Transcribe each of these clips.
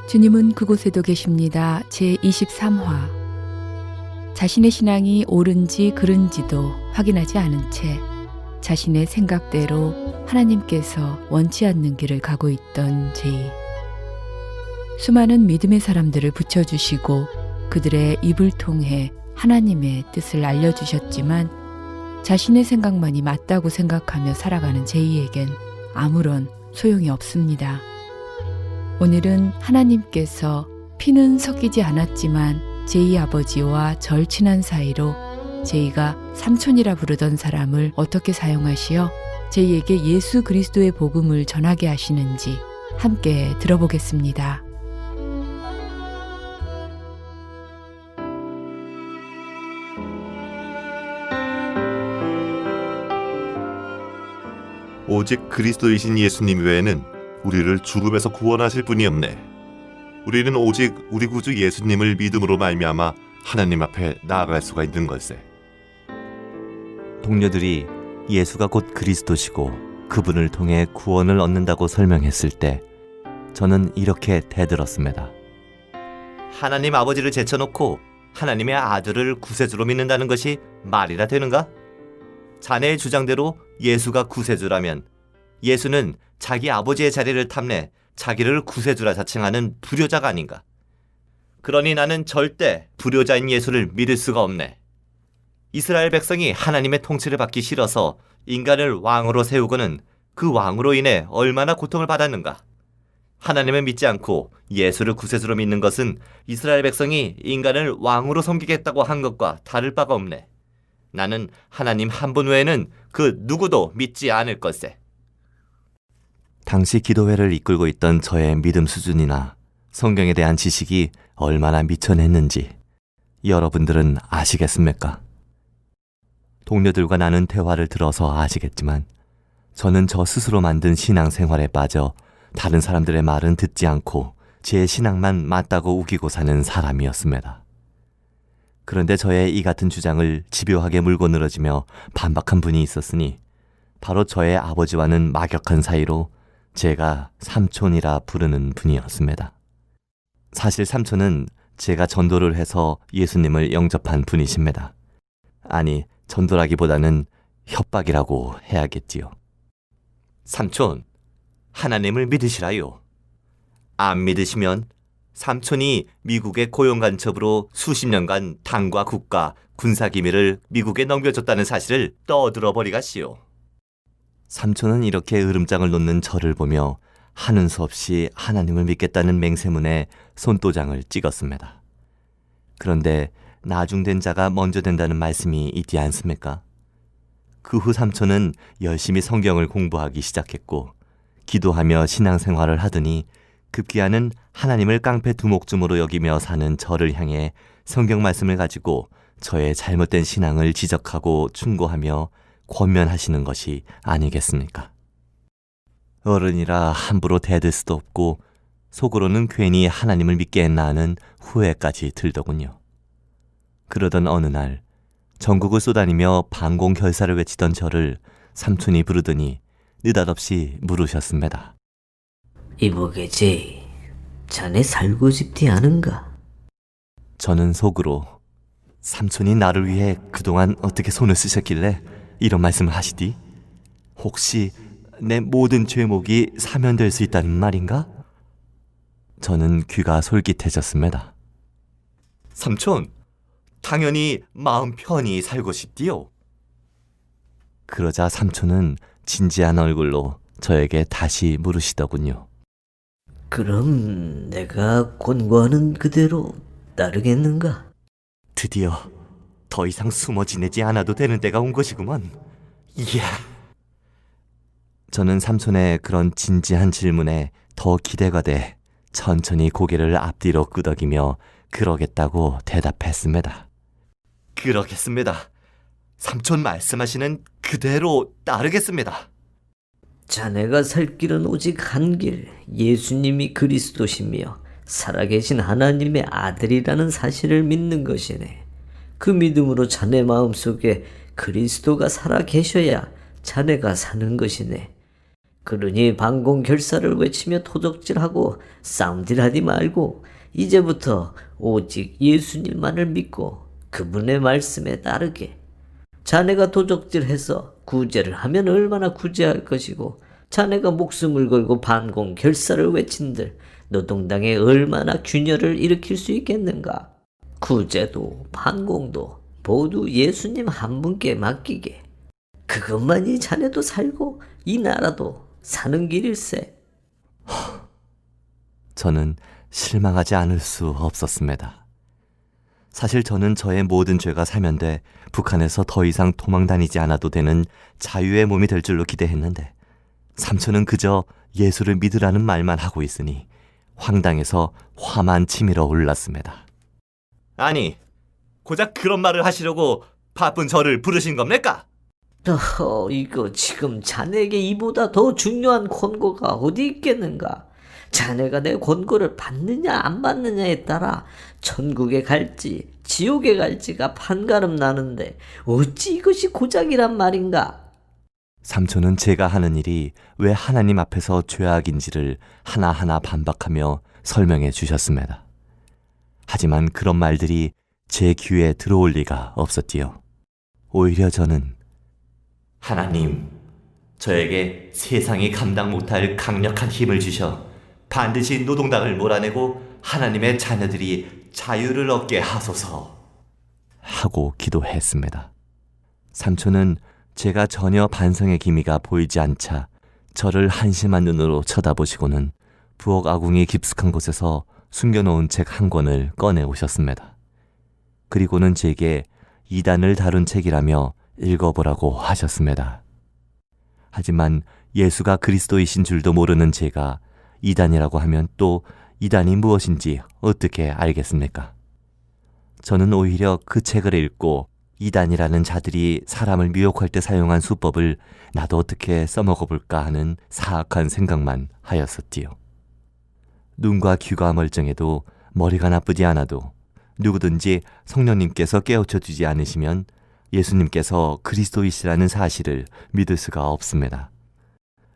주님은 그곳에도 계십니다. 제23화. 자신의 신앙이 옳은지 그른지도 확인하지 않은 채 자신의 생각대로 하나님께서 원치 않는 길을 가고 있던 제이. 수많은 믿음의 사람들을 붙여주시고 그들의 입을 통해 하나님의 뜻을 알려주셨지만 자신의 생각만이 맞다고 생각하며 살아가는 제이에겐 아무런 소용이 없습니다. 오늘은 하나님께서 피는 섞이지 않았지만 제이 아버지와 절친한 사이로 제이가 삼촌이라 부르던 사람을 어떻게 사용하시어 제이에게 예수 그리스도의 복음을 전하게 하시는지 함께 들어보겠습니다. 오직 그리스도이신 예수님 외에는 우리를 죽음에서 구원하실 분이 없네. 우리는 오직 우리 구주 예수님을 믿음으로 말미암아 하나님 앞에 나아갈 수가 있는 걸세. 동료들이 예수가 곧 그리스도시고 그분을 통해 구원을 얻는다고 설명했을 때 저는 이렇게 대들었습니다. 하나님 아버지를 제쳐놓고 하나님의 아들을 구세주로 믿는다는 것이 말이라 되는가? 자네의 주장대로 예수가 구세주라면 예수는 자기 아버지의 자리를 탐내 자기를 구세주라 자칭하는 불효자가 아닌가? 그러니 나는 절대 불효자인 예수를 믿을 수가 없네. 이스라엘 백성이 하나님의 통치를 받기 싫어서 인간을 왕으로 세우고는 그 왕으로 인해 얼마나 고통을 받았는가? 하나님을 믿지 않고 예수를 구세주로 믿는 것은 이스라엘 백성이 인간을 왕으로 섬기겠다고 한 것과 다를 바가 없네. 나는 하나님 한 분 외에는 그 누구도 믿지 않을 것세. 당시 기도회를 이끌고 있던 저의 믿음 수준이나 성경에 대한 지식이 얼마나 미천했는지 여러분들은 아시겠습니까? 동료들과 나눈 대화를 들어서 아시겠지만 저는 저 스스로 만든 신앙생활에 빠져 다른 사람들의 말은 듣지 않고 제 신앙만 맞다고 우기고 사는 사람이었습니다. 그런데 저의 이 같은 주장을 집요하게 물고 늘어지며 반박한 분이 있었으니 바로 저의 아버지와는 막역한 사이로 제가 삼촌이라 부르는 분이었습니다. 사실 삼촌은 제가 전도를 해서 예수님을 영접한 분이십니다. 아니, 전도라기보다는 협박이라고 해야겠지요. 삼촌, 하나님을 믿으시라요. 안 믿으시면 삼촌이 미국의 고용간첩으로 수십 년간 당과 국가, 군사기밀을 미국에 넘겨줬다는 사실을 떠들어버리가시오. 삼촌은 이렇게 으름장을 놓는 저를 보며 하는 수 없이 하나님을 믿겠다는 맹세문에 손도장을 찍었습니다. 그런데 나중된 자가 먼저 된다는 말씀이 있지 않습니까? 그 후 삼촌은 열심히 성경을 공부하기 시작했고 기도하며 신앙생활을 하더니 급기야는 하나님을 깡패 두목쯤으로 여기며 사는 저를 향해 성경 말씀을 가지고 저의 잘못된 신앙을 지적하고 충고하며 권면하시는 것이 아니겠습니까? 어른이라 함부로 대들 수도 없고 속으로는 괜히 하나님을 믿게 했나 하는 후회까지 들더군요. 그러던 어느 날 전국을 쏘다니며 반공결사를 외치던 저를 삼촌이 부르더니 느닷없이 물으셨습니다. 이보게 제이, 자네 살고 싶지 않은가? 저는 속으로 삼촌이 나를 위해 그동안 어떻게 손을 쓰셨길래 이런 말씀을 하시디? 혹시 내 모든 죄목이 사면될 수 있다는 말인가? 저는 귀가 솔깃해졌습니다. 삼촌, 당연히 마음 편히 살고 싶디요. 그러자 삼촌은 진지한 얼굴로 저에게 다시 물으시더군요. 그럼 내가 권고하는 그대로 따르겠는가? 드디어 더 이상 숨어 지내지 않아도 되는 때가 온 것이구먼. 이야. 저는 삼촌의 그런 진지한 질문에 더 기대가 돼 천천히 고개를 앞뒤로 끄덕이며 그러겠다고 대답했습니다. 그러겠습니다. 삼촌 말씀하시는 그대로 따르겠습니다. 자네가 살 길은 오직 한 길, 예수님이 그리스도시며 살아계신 하나님의 아들이라는 사실을 믿는 것이네. 그 믿음으로 자네 마음속에 그리스도가 살아계셔야 자네가 사는 것이네. 그러니 반공결사를 외치며 토적질하고 싸움질하지 말고 이제부터 오직 예수님만을 믿고 그분의 말씀에 따르게. 자네가 도적질해서 구제를 하면 얼마나 구제할 것이고 자네가 목숨을 걸고 반공결사를 외친들 노동당에 얼마나 균열을 일으킬 수 있겠는가. 구제도 반공도 모두 예수님 한 분께 맡기게. 그것만이 자네도 살고 이 나라도 사는 길일세. 저는 실망하지 않을 수 없었습니다. 사실 저는 저의 모든 죄가 사면돼 북한에서 더 이상 도망 다니지 않아도 되는 자유의 몸이 될 줄로 기대했는데 삼촌은 그저 예수를 믿으라는 말만 하고 있으니 황당해서 화만 치밀어 올랐습니다. 아니, 고작 그런 말을 하시려고 바쁜 저를 부르신 겁니까? 이거 지금 자네에게 이보다 더 중요한 권고가 어디 있겠는가? 자네가 내 권고를 받느냐 안 받느냐에 따라 천국에 갈지 지옥에 갈지가 판가름 나는데 어찌 이것이 고작이란 말인가? 삼촌은 제가 하는 일이 왜 하나님 앞에서 죄악인지를 하나하나 반박하며 설명해 주셨습니다. 하지만 그런 말들이 제 귀에 들어올 리가 없었지요. 오히려 저는 하나님, 저에게 세상이 감당 못할 강력한 힘을 주셔 반드시 노동당을 몰아내고 하나님의 자녀들이 자유를 얻게 하소서 하고 기도했습니다. 삼촌은 제가 전혀 반성의 기미가 보이지 않자 저를 한심한 눈으로 쳐다보시고는 부엌 아궁이 깊숙한 곳에서 숨겨놓은 책 한 권을 꺼내 오셨습니다. 그리고는 제게 이단을 다룬 책이라며 읽어보라고 하셨습니다. 하지만 예수가 그리스도이신 줄도 모르는 제가 이단이라고 하면 또 이단이 무엇인지 어떻게 알겠습니까? 저는 오히려 그 책을 읽고 이단이라는 자들이 사람을 미혹할 때 사용한 수법을 나도 어떻게 써먹어볼까 하는 사악한 생각만 하였었지요. 눈과 귀가 멀쩡해도 머리가 나쁘지 않아도 누구든지 성령님께서 깨우쳐 주지 않으시면 예수님께서 그리스도이시라는 사실을 믿을 수가 없습니다.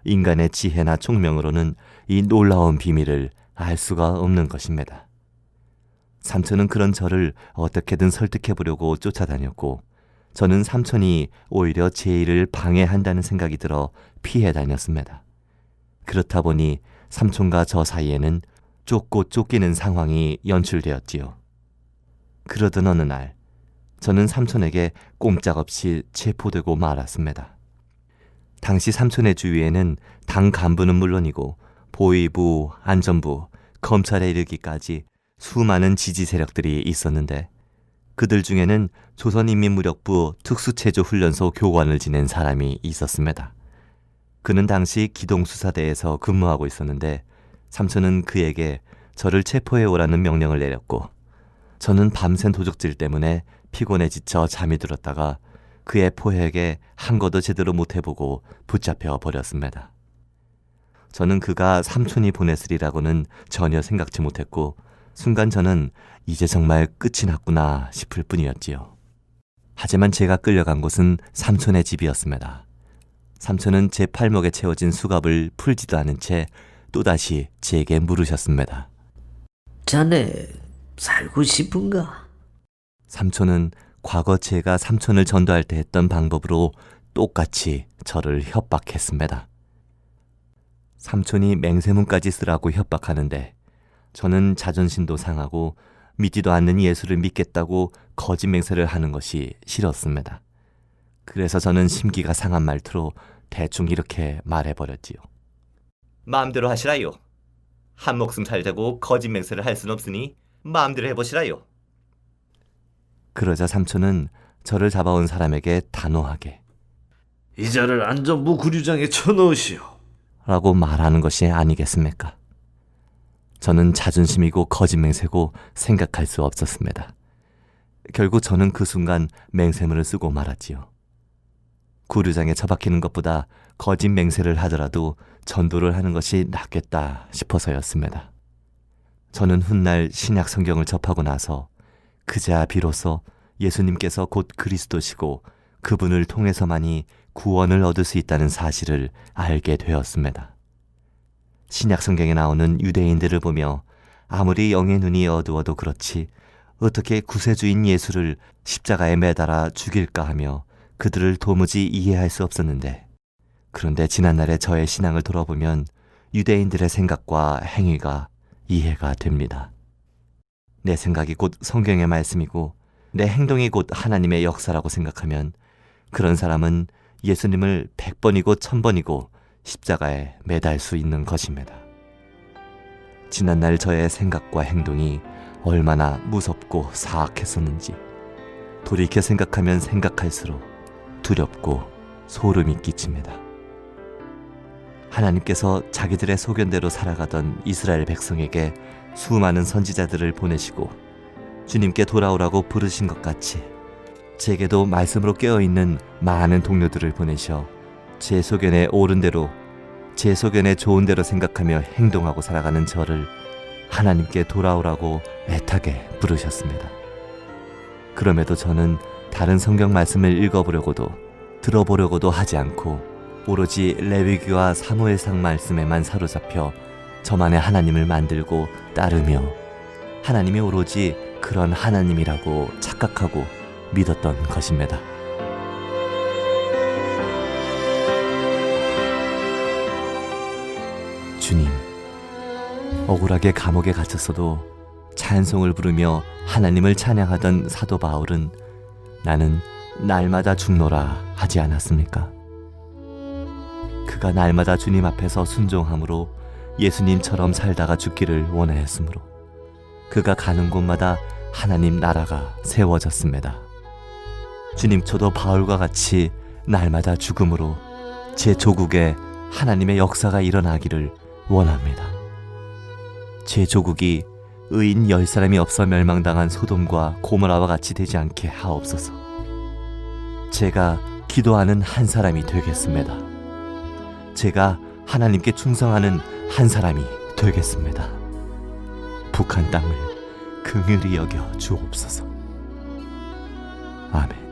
인간의 지혜나 총명으로는 이 놀라운 비밀을 알 수가 없는 것입니다. 삼촌은 그런 저를 어떻게든 설득해 보려고 쫓아다녔고 저는 삼촌이 오히려 제 일을 방해한다는 생각이 들어 피해 다녔습니다. 그렇다 보니 삼촌과 저 사이에는 쫓고 쫓기는 상황이 연출되었지요. 그러던 어느 날 저는 삼촌에게 꼼짝없이 체포되고 말았습니다. 당시 삼촌의 주위에는 당 간부는 물론이고 보위부, 안전부, 검찰에 이르기까지 수많은 지지 세력들이 있었는데 그들 중에는 조선인민무력부 특수체조훈련소 교관을 지낸 사람이 있었습니다. 그는 당시 기동수사대에서 근무하고 있었는데 삼촌은 그에게 저를 체포해 오라는 명령을 내렸고 저는 밤샘 도적질 때문에 피곤해 지쳐 잠이 들었다가 그의 포획에 한 거도 제대로 못 해보고 붙잡혀 버렸습니다. 저는 그가 삼촌이 보냈으리라고는 전혀 생각지 못했고 순간 저는 이제 정말 끝이 났구나 싶을 뿐이었지요. 하지만 제가 끌려간 곳은 삼촌의 집이었습니다. 삼촌은 제 팔목에 채워진 수갑을 풀지도 않은 채 또다시 제게 물으셨습니다. 자네 살고 싶은가? 삼촌은 과거 제가 삼촌을 전도할 때 했던 방법으로 똑같이 저를 협박했습니다. 삼촌이 맹세문까지 쓰라고 협박하는데 저는 자존심도 상하고 믿지도 않는 예수를 믿겠다고 거짓 맹세를 하는 것이 싫었습니다. 그래서 저는 심기가 상한 말투로 대충 이렇게 말해버렸지요. 마음대로 하시라요. 한 목숨 살자고 거짓 맹세를 할 순 없으니 마음대로 해보시라요. 그러자 삼촌은 저를 잡아온 사람에게 단호하게 이 자를 안전부 구류장에 쳐넣으시오. 라고 말하는 것이 아니겠습니까? 저는 자존심이고 거짓 맹세고 생각할 수 없었습니다. 결국 저는 그 순간 맹세문을 쓰고 말았지요. 구류장에 처박히는 것보다 거짓 맹세를 하더라도 전도를 하는 것이 낫겠다 싶어서였습니다. 저는 훗날 신약 성경을 접하고 나서 그제야 비로소 예수님께서 곧 그리스도시고 그분을 통해서만이 구원을 얻을 수 있다는 사실을 알게 되었습니다. 신약 성경에 나오는 유대인들을 보며 아무리 영의 눈이 어두워도 그렇지 어떻게 구세주인 예수를 십자가에 매달아 죽일까 하며 그들을 도무지 이해할 수 없었는데, 그런데 지난날의 저의 신앙을 돌아보면 유대인들의 생각과 행위가 이해가 됩니다. 내 생각이 곧 성경의 말씀이고 내 행동이 곧 하나님의 역사라고 생각하면 그런 사람은 예수님을 100번이고 1000번이고 십자가에 매달 수 있는 것입니다. 지난날 저의 생각과 행동이 얼마나 무섭고 사악했었는지 돌이켜 생각하면 생각할수록 두렵고 소름이 끼칩니다. 하나님께서 자기들의 소견대로 살아가던 이스라엘 백성에게 수많은 선지자들을 보내시고 주님께 돌아오라고 부르신 것 같이 제게도 말씀으로 깨어있는 많은 동료들을 보내셔 제 소견에 옳은 대로, 제 소견에 좋은 대로 생각하며 행동하고 살아가는 저를 하나님께 돌아오라고 애타게 부르셨습니다. 그럼에도 저는 다른 성경 말씀을 읽어보려고도 들어보려고도 하지 않고 오로지 레위기와 사무엘상 말씀에만 사로잡혀 저만의 하나님을 만들고 따르며 하나님이 오로지 그런 하나님이라고 착각하고 믿었던 것입니다. 주님, 억울하게 감옥에 갇혔어도 찬송을 부르며 하나님을 찬양하던 사도 바울은 나는 날마다 죽노라 하지 않았습니까? 그가 날마다 주님 앞에서 순종함으로 예수님처럼 살다가 죽기를 원하였으므로 그가 가는 곳마다 하나님 나라가 세워졌습니다. 주님, 저도 바울과 같이 날마다 죽음으로 제 조국에 하나님의 역사가 일어나기를 원합니다. 제 조국이 의인 10사람이 없어 멸망당한 소돔과 고모라와 같이 되지 않게 하옵소서. 제가 기도하는 한 사람이 되겠습니다. 제가 하나님께 충성하는 한 사람이 되겠습니다. 북한 땅을 긍휼히 여겨 주옵소서. 아멘.